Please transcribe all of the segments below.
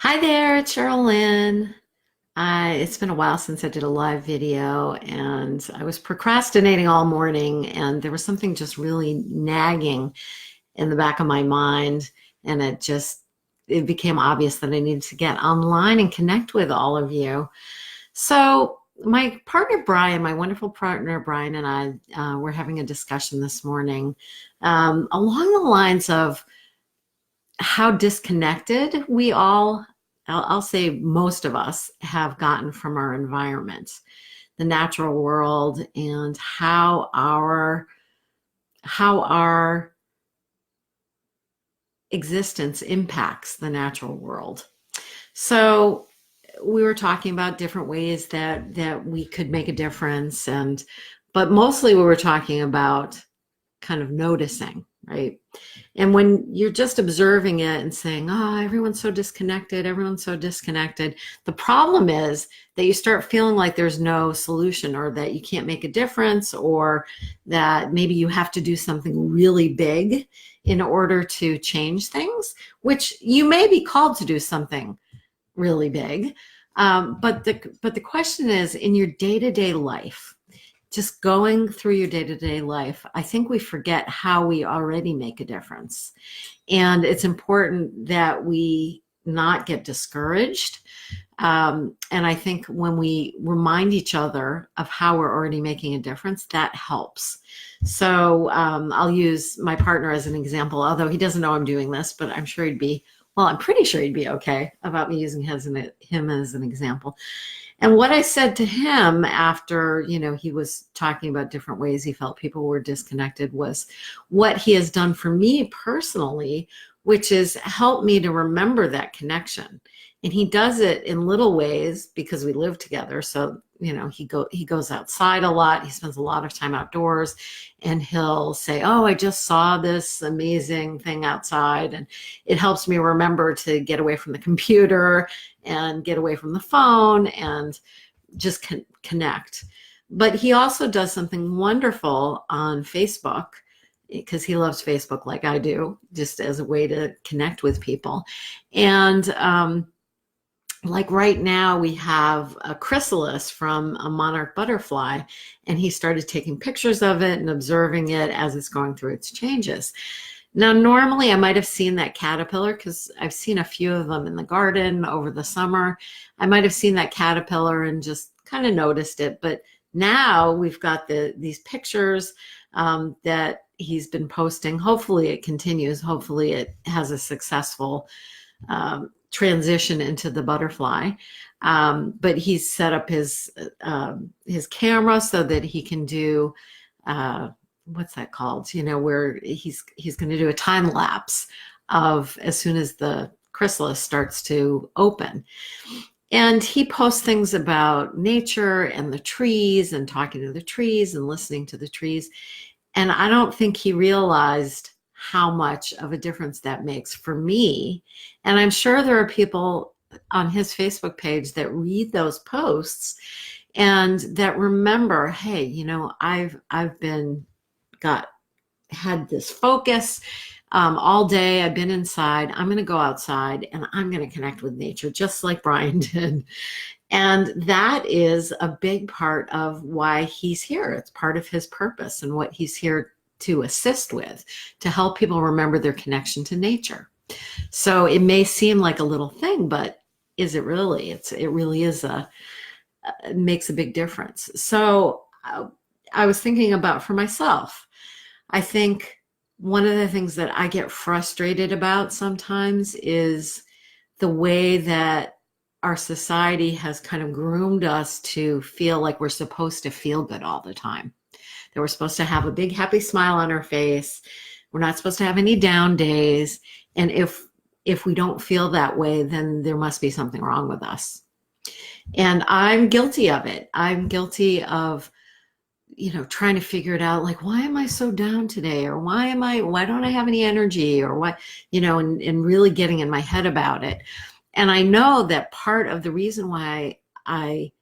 Hi there, it's Cheryl Lynn. It's been a while since I did a live video, and I was procrastinating all morning, and there was something just really nagging in the back of my mind, and it became obvious that I needed to get online and connect with all of you. So my partner Brian, my wonderful partner Brian, and I were having a discussion this morning along the lines of how disconnected we all, I'll say most of us, have gotten from our environment, the natural world, and how our existence impacts the natural world. So we were talking about different ways that we could make a difference, and but mostly we were talking about kind of noticing, right? And when you're just observing it and saying, oh, everyone's so disconnected, the problem is that you start feeling like there's no solution or that you can't make a difference or that maybe you have to do something really big in order to change things, which you may be called to do something really big. But the question is in your day-to-day life, just going through your day-to-day life, I think we forget how we already make a difference. And it's important that we not get discouraged. And I think when we remind each other of how we're already making a difference, that helps. So I'll use my partner as an example, although he doesn't know I'm doing this, but I'm pretty sure he'd be okay about me using him as an example. And what I said to him after, he was talking about different ways he felt people were disconnected was what he has done for me personally, which is help me to remember that connection. And he does it in little ways because we live together. So, he goes outside a lot. He spends a lot of time outdoors and he'll say, "Oh, I just saw this amazing thing outside." And it helps me remember to get away from the computer and get away from the phone and just connect. But he also does something wonderful on Facebook because he loves Facebook like I do, just as a way to connect with people. And like right now, we have a chrysalis from a monarch butterfly, and he started taking pictures of it and observing it as it's going through its changes. Now, normally I might have seen that caterpillar because I've seen a few of them in the garden over the summer. I might have seen that caterpillar and just kind of noticed it. But now we've got these pictures that he's been posting. Hopefully it continues. Hopefully it has a successful transition into the butterfly. But he's set up his camera so that he can do what's that called? Where he's going to do a time lapse of as soon as the chrysalis starts to open. And he posts things about nature and the trees and talking to the trees and listening to the trees. And I don't think he realized how much of a difference that makes for me. And I'm sure there are people on his Facebook page that read those posts and that remember, hey, I've had this focus all day. I've been inside. I'm going to go outside and I'm going to connect with nature, just like Brian did. And that is a big part of why he's here. It's part of his purpose and what he's here to assist with, to help people remember their connection to nature. So it may seem like a little thing, but is it really? It really is it makes a big difference. So I was thinking about for myself, I think one of the things that I get frustrated about sometimes is the way that our society has kind of groomed us to feel like we're supposed to feel good all the time. That we're supposed to have a big happy smile on our face. We're not supposed to have any down days. And if we don't feel that way, then there must be something wrong with us. And I'm guilty of it. I'm guilty of trying to figure it out, like, why am I so down today? Or why don't I have any energy? Or what, and really getting in my head about it. And I know that part of the reason why I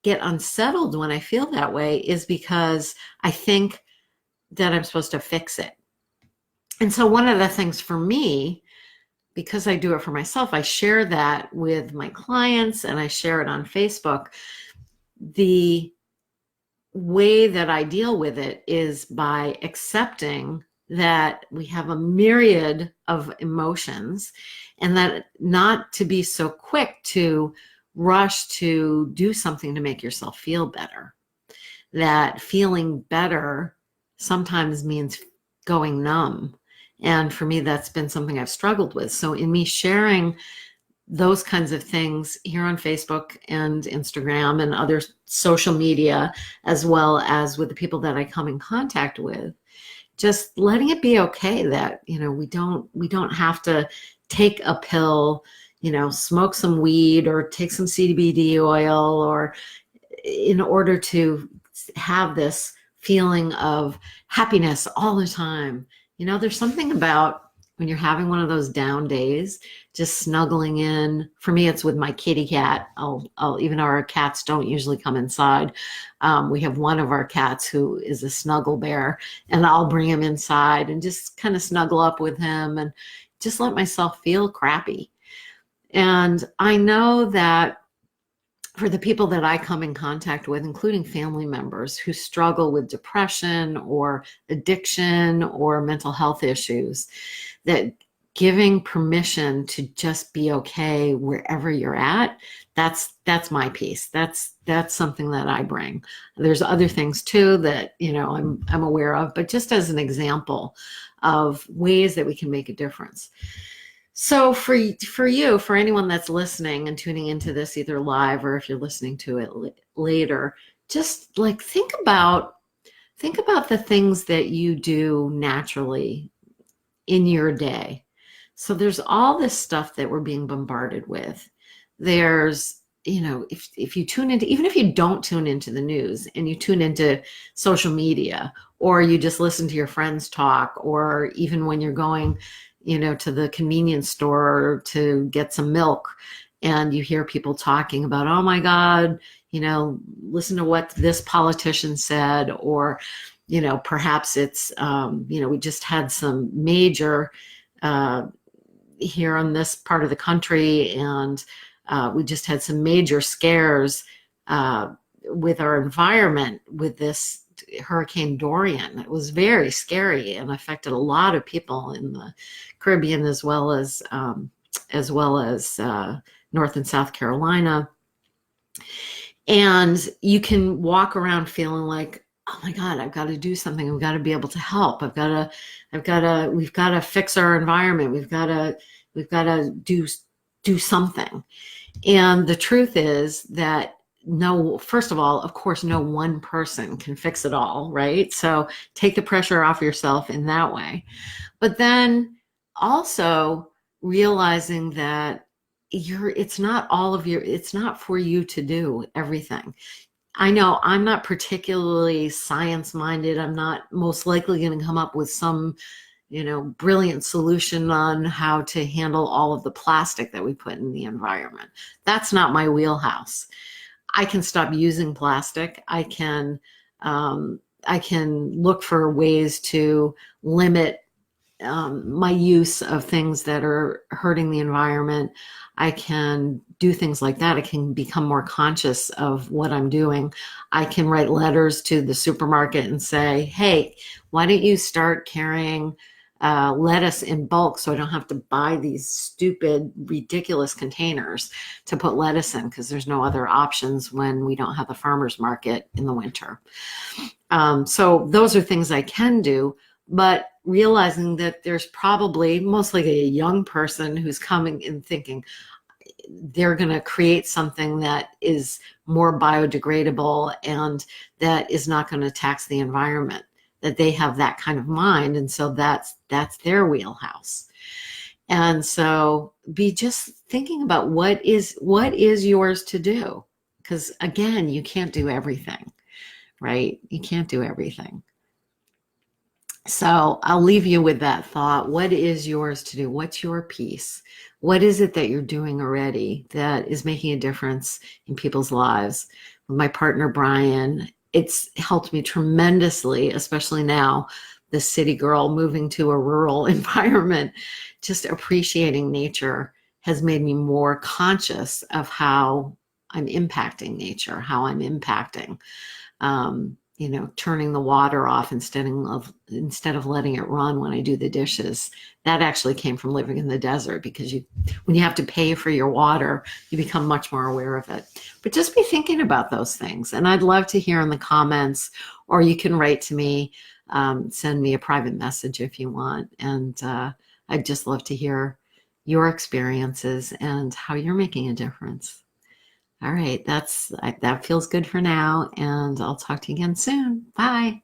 get unsettled when I feel that way is because I think that I'm supposed to fix it. And so one of the things for me because I do it for myself, I share that with my clients and I share it on Facebook. The way that I deal with it is by accepting that we have a myriad of emotions, and that not to be so quick to rush to do something to make yourself feel better. That feeling better sometimes means going numb. And for me, that's been something I've struggled with. So in me sharing those kinds of things here on Facebook and Instagram and other social media, as well as with the people that I come in contact with, just letting it be okay that, we don't have to take a pill, smoke some weed or take some CBD oil, or in order to have this feeling of happiness all the time. There's something about when you're having one of those down days, just snuggling in. For me, it's with my kitty cat. Even though our cats don't usually come inside, we have one of our cats who is a snuggle bear, and I'll bring him inside and just kind of snuggle up with him and just let myself feel crappy. And I know that for the people that I come in contact with, including family members who struggle with depression or addiction or mental health issues, that giving permission to just be okay wherever you're at, that's my piece. That's something that I bring. There's other things too that, I'm aware of, but just as an example of ways that we can make a difference. So for you, for anyone that's listening and tuning into this either live or if you're listening to it later, just like think about the things that you do naturally in your day. So there's all this stuff that we're being bombarded with. There's, if you tune into, even if you don't tune into the news and you tune into social media, or you just listen to your friends talk, or even when you're going, to the convenience store to get some milk, and you hear people talking about, oh my God, listen to what this politician said, or, perhaps it's, we just had some major here in this part of the country, and we just had some major scares with our environment with this Hurricane Dorian. It was very scary and affected a lot of people in the Caribbean, as well as North and South Carolina. And you can walk around feeling like, oh my God, I've got to do something. I've got to be able to help. We've got to fix our environment. We've got to do something. And the truth is that first of all, of course, no one person can fix it all, right? So take the pressure off yourself in that way. But then also realizing that it's not for you to do everything. I know I'm not particularly science-minded. I'm not most likely going to come up with some, brilliant solution on how to handle all of the plastic that we put in the environment. That's not my wheelhouse. I can stop using plastic. I can look for ways to limit my use of things that are hurting the environment. I can do things like that. I can become more conscious of what I'm doing. I can write letters to the supermarket and say, hey, why don't you start carrying lettuce in bulk so I don't have to buy these stupid, ridiculous containers to put lettuce in, because there's no other options when we don't have the farmer's market in the winter. So those are things I can do, but realizing that there's probably mostly a young person who's coming and thinking they're going to create something that is more biodegradable and that is not going to tax the environment, that they have that kind of mind. And so that's their wheelhouse. And so be just thinking about what is yours to do. Because again, you can't do everything, right? You can't do everything. So I'll leave you with that thought. What is yours to do? What's your piece? What is it that you're doing already that is making a difference in people's lives? With my partner, Brian, it's helped me tremendously, especially now the city girl moving to a rural environment, just appreciating nature has made me more conscious of how I'm impacting nature, how I'm impacting, turning the water off instead of letting it run when I do the dishes. That actually came from living in the desert, because when you have to pay for your water, you become much more aware of it. But just be thinking about those things. And I'd love to hear in the comments, or you can write to me, send me a private message if you want. And I'd just love to hear your experiences and how you're making a difference. All right, that feels good for now, and I'll talk to you again soon. Bye.